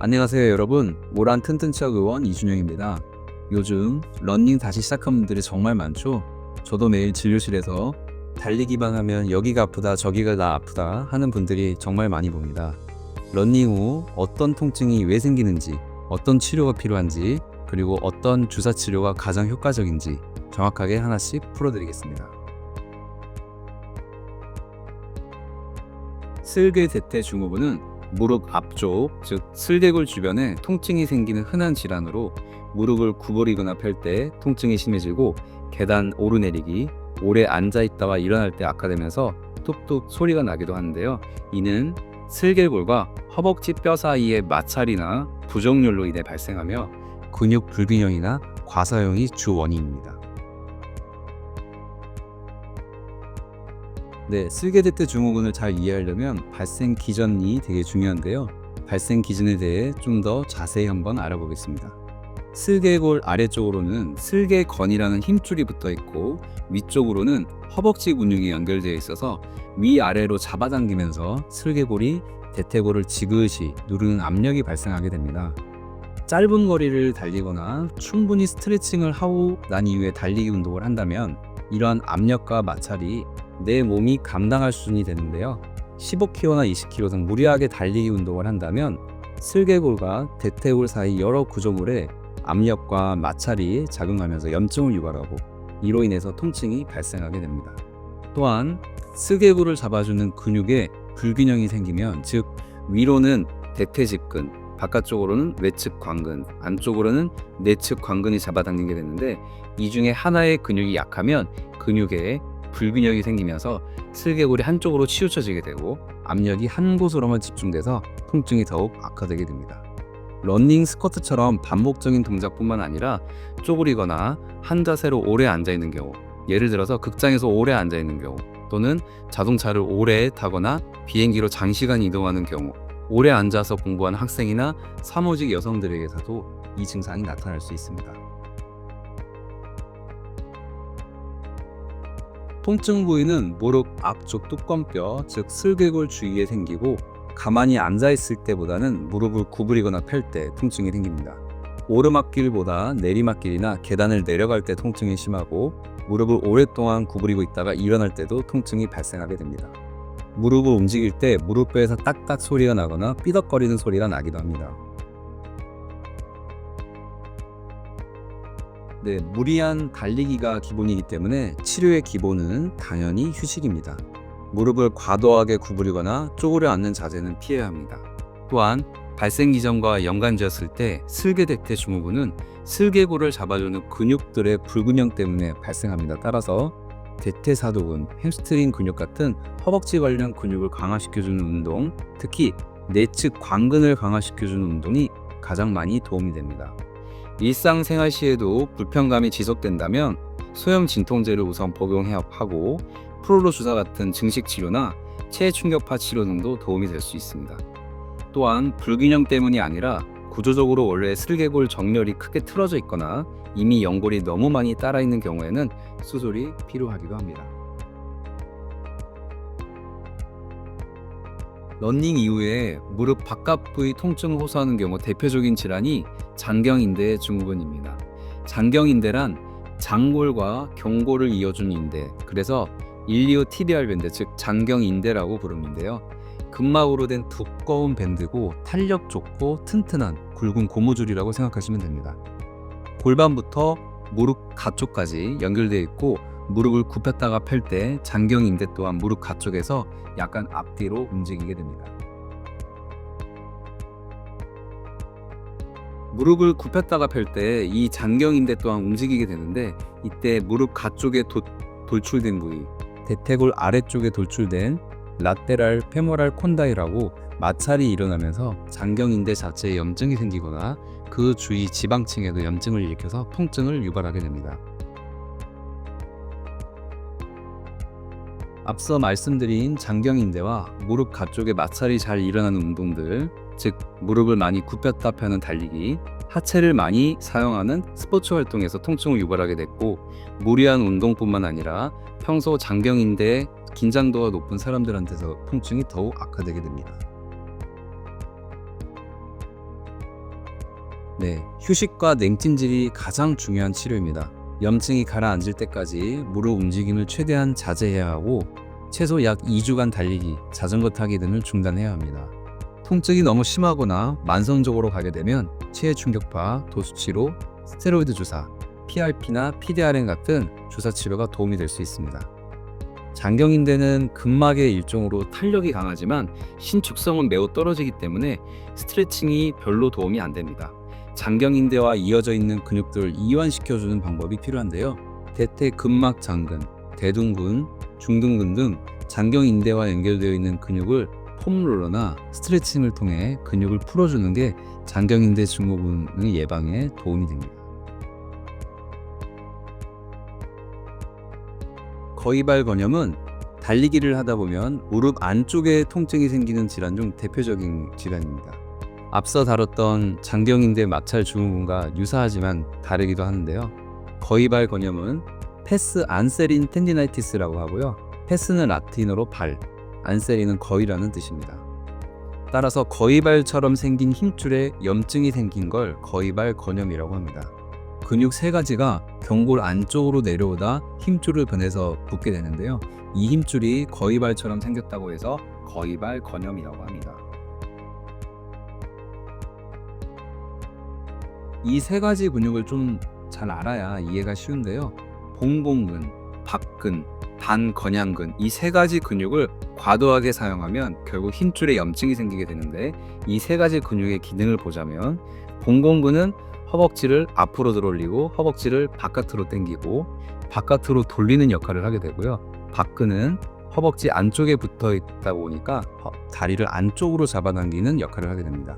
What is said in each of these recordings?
안녕하세요 여러분, 모란 튼튼치약 의원 이준영입니다. 요즘 러닝 다시 시작한 분들이 정말 많죠. 저도 매일 진료실에서 달리기만 하면 여기가 아프다 저기가 다 아프다 하는 분들이 정말 많이 봅니다. 러닝 후 어떤 통증이 왜 생기는지, 어떤 치료가 필요한지, 그리고 어떤 주사 치료가 가장 효과적인지 정확하게 하나씩 풀어드리겠습니다. 슬개대퇴 증후군은 무릎 앞쪽, 즉 슬개골 주변에 통증이 생기는 흔한 질환으로 무릎을 구부리거나 펼 때 통증이 심해지고 계단 오르내리기, 오래 앉아있다가 일어날 때 악화되면서 뚝뚝 소리가 나기도 하는데요. 이는 슬개골과 허벅지 뼈 사이의 마찰이나 부정렬로 인해 발생하며 근육 불균형이나 과사형이 주 원인입니다. 네, 슬개대퇴 증후군을 잘 이해하려면 발생 기전이 되게 중요한데요. 발생 기전에 대해 좀 더 자세히 한번 알아보겠습니다. 슬개골 아래쪽으로는 슬개건이라는 힘줄이 붙어 있고 위쪽으로는 허벅지 근육이 연결되어 있어서 위아래로 잡아당기면서 슬개골이 대퇴골을 지그시 누르는 압력이 발생하게 됩니다. 짧은 거리를 달리거나 충분히 스트레칭을 하고 난 이후에 달리기 운동을 한다면 이러한 압력과 마찰이 내 몸이 감당할 수준이 되는데요. 15km나 20km 등 무리하게 달리기 운동을 한다면 슬개골과 대퇴골 사이 여러 구조물에 압력과 마찰이 작용하면서 염증을 유발하고 이로 인해서 통증이 발생하게 됩니다. 또한 슬개골을 잡아주는 근육에 불균형이 생기면, 즉 위로는 대퇴직근, 바깥쪽으로는 외측 광근, 안쪽으로는 내측 광근이 잡아당기게 되는데 이 중에 하나의 근육이 약하면 근육에 불균형이 생기면서 슬개골이 한쪽으로 치우쳐지게 되고 압력이 한 곳으로만 집중돼서 통증이 더욱 악화되게 됩니다. 러닝 스쿼트처럼 반복적인 동작뿐만 아니라 쪼그리거나 한 자세로 오래 앉아있는 경우, 예를 들어서 극장에서 오래 앉아있는 경우, 또는 자동차를 오래 타거나 비행기로 장시간 이동하는 경우, 오래 앉아서 공부하는 학생이나 사무직 여성들에게서도 이 증상이 나타날 수 있습니다. 통증 부위는 무릎 앞쪽 뚜껑뼈, 즉 슬개골 주위에 생기고 가만히 앉아있을 때보다는 무릎을 구부리거나 펼 때 통증이 생깁니다. 오르막길보다 내리막길이나 계단을 내려갈 때 통증이 심하고 무릎을 오랫동안 구부리고 있다가 일어날 때도 통증이 발생하게 됩니다. 무릎을 움직일 때 무릎뼈에서 딱딱 소리가 나거나 삐덕거리는 소리가 나기도 합니다. 네, 무리한 달리기가 기본이기 때문에 치료의 기본은 당연히 휴식입니다. 무릎을 과도하게 구부리거나 쪼그려 앉는 자세는 피해야 합니다. 또한 발생 기전과 연관지었을 때 슬개대퇴 증후군은 슬개골을 잡아주는 근육들의 불균형 때문에 발생합니다. 따라서 대퇴사두근, 햄스트링 근육 같은 허벅지 관련 근육을 강화시켜주는 운동, 특히 내측 광근을 강화시켜주는 운동이 가장 많이 도움이 됩니다. 일상생활 시에도 불편감이 지속된다면 소염 진통제를 우선 복용해야 하고 프롤로 주사 같은 증식 치료나 체해 충격파 치료 등도 도움이 될 수 있습니다. 또한 불균형 때문이 아니라 구조적으로 원래 슬개골 정렬이 크게 틀어져 있거나 이미 연골이 너무 많이 따라 있는 경우에는 수술이 필요하기도 합니다. 러닝 이후에 무릎 바깥 부위 통증을 호소하는 경우 대표적인 질환이 장경인대 증후군입니다. 장경인대란 장골과 경골을 이어준 인대, 그래서 일리오티비알 밴드, 즉 장경인대라고 부르는데요. 근막으로 된 두꺼운 밴드고 탄력 좋고 튼튼한 굵은 고무줄이라고 생각하시면 됩니다. 골반부터 무릎 가쪽까지 연결되어 있고 무릎을 굽혔다가 펼 때 장경인대 또한 무릎 가쪽에서 약간 앞뒤로 움직이게 됩니다. 무릎을 굽혔다가 펼 때 이 장경인대 또한 움직이게 되는데 이때 무릎 가쪽에 돌출된 부위, 대퇴골 아래쪽에 돌출된 라테랄 페모랄 콘다이라고 마찰이 일어나면서 장경인대 자체에 염증이 생기거나 그 주위 지방층에도 염증을 일으켜서 통증을 유발하게 됩니다. 앞서 말씀드린 장경인대와 무릎 가쪽에 마찰이 잘 일어나는 운동들, 즉 무릎을 많이 굽혔다 펴는 달리기, 하체를 많이 사용하는 스포츠 활동에서 통증을 유발하게 됐고, 무리한 운동뿐만 아니라 평소 장경인대에 긴장도가 높은 사람들한테서 통증이 더욱 악화되게 됩니다. 네, 휴식과 냉찜질이 가장 중요한 치료입니다. 염증이 가라앉을 때까지 무릎 움직임을 최대한 자제해야 하고 최소 약 2주간 달리기, 자전거 타기 등을 중단해야 합니다. 통증이 너무 심하거나 만성적으로 가게 되면 치해 충격파, 도수치료, 스테로이드 주사, PRP나 PDRN 같은 주사 치료가 도움이 될 수 있습니다. 장경인대는 근막의 일종으로 탄력이 강하지만 신축성은 매우 떨어지기 때문에 스트레칭이 별로 도움이 안 됩니다. 장경인대와 이어져 있는 근육들을 이완시켜주는 방법이 필요한데요. 대퇴 근막 장근, 대둔근, 중둔근 등 장경인대와 연결되어 있는 근육을 폼롤러나 스트레칭을 통해 근육을 풀어주는 게 장경인대 증후군의 예방에 도움이 됩니다. 거위발 건염은 달리기를 하다 보면 무릎 안쪽에 통증이 생기는 질환 중 대표적인 질환입니다. 앞서 다뤘던 장경인대 마찰 증후군과 유사하지만 다르기도 하는데요. 거위발 건염은 패스 안세린 텐디나이티스라고 하고요. 패스는 라틴어로 발, 안세린은 거위라는 뜻입니다. 따라서 거위발처럼 생긴 힘줄에 염증이 생긴 걸 거위발 건염이라고 합니다. 근육 세 가지가 경골 안쪽으로 내려오다 힘줄을 변해서 붙게 되는데요. 이 힘줄이 거위발처럼 생겼다고 해서 거위발 건염이라고 합니다. 이 세 가지 근육을 좀 잘 알아야 이해가 쉬운데요. 봉공근, 박근, 단건양근 이 세 가지 근육을 과도하게 사용하면 결국 힘줄에 염증이 생기게 되는데 이 세 가지 근육의 기능을 보자면 봉공근은 허벅지를 앞으로 들어올리고 허벅지를 바깥으로 당기고 바깥으로 돌리는 역할을 하게 되고요. 박근은 허벅지 안쪽에 붙어 있다 보니까 다리를 안쪽으로 잡아당기는 역할을 하게 됩니다.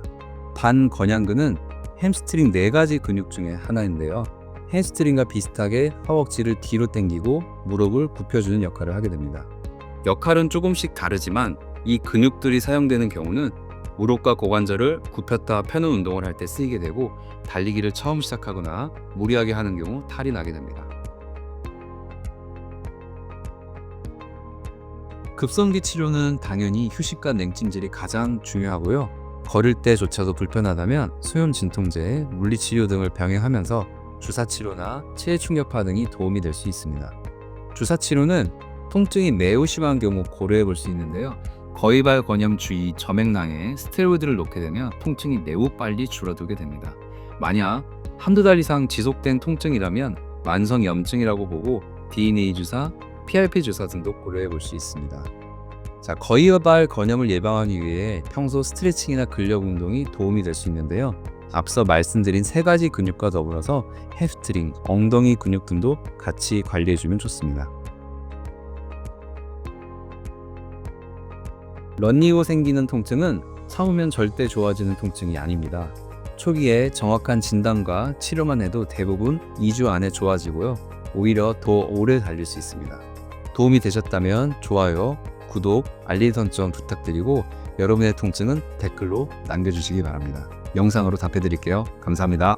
단건양근은 햄스트링 4가지 근육 중에 하나인데요. 햄스트링과 비슷하게 허벅지를 뒤로 당기고 무릎을 굽혀주는 역할을 하게 됩니다. 역할은 조금씩 다르지만 이 근육들이 사용되는 경우는 무릎과 고관절을 굽혔다 펴는 운동을 할 때 쓰이게 되고 달리기를 처음 시작하거나 무리하게 하는 경우 탈이 나게 됩니다. 급성기 치료는 당연히 휴식과 냉찜질이 가장 중요하고요. 걸을 때조차도 불편하다면 수면 진통제, 물리치료 등을 병행하면서 주사치료나 치해 충격파 등이 도움이 될 수 있습니다. 주사치료는 통증이 매우 심한 경우 고려해 볼 수 있는데요. 거위발 건염 주의 점액낭에 스테로이드를 놓게 되면 통증이 매우 빨리 줄어들게 됩니다. 만약 한두 달 이상 지속된 통증이라면 만성 염증이라고 보고 DNA 주사, PRP 주사 등도 고려해 볼 수 있습니다. 자, 거위발 건염을 예방하기 위해 평소 스트레칭이나 근력 운동이 도움이 될 수 있는데요. 앞서 말씀드린 3가지 근육과 더불어서 햄스트링, 엉덩이 근육 등도 같이 관리해주면 좋습니다. 런닝 후 생기는 통증은 참으면 절대 좋아지는 통증이 아닙니다. 초기에 정확한 진단과 치료만 해도 대부분 2주 안에 좋아지고요. 오히려 더 오래 달릴 수 있습니다. 도움이 되셨다면 좋아요, 구독, 알림 설정 부탁드리고 여러분의 통증은 댓글로 남겨주시기 바랍니다. 영상으로 답해드릴게요. 감사합니다.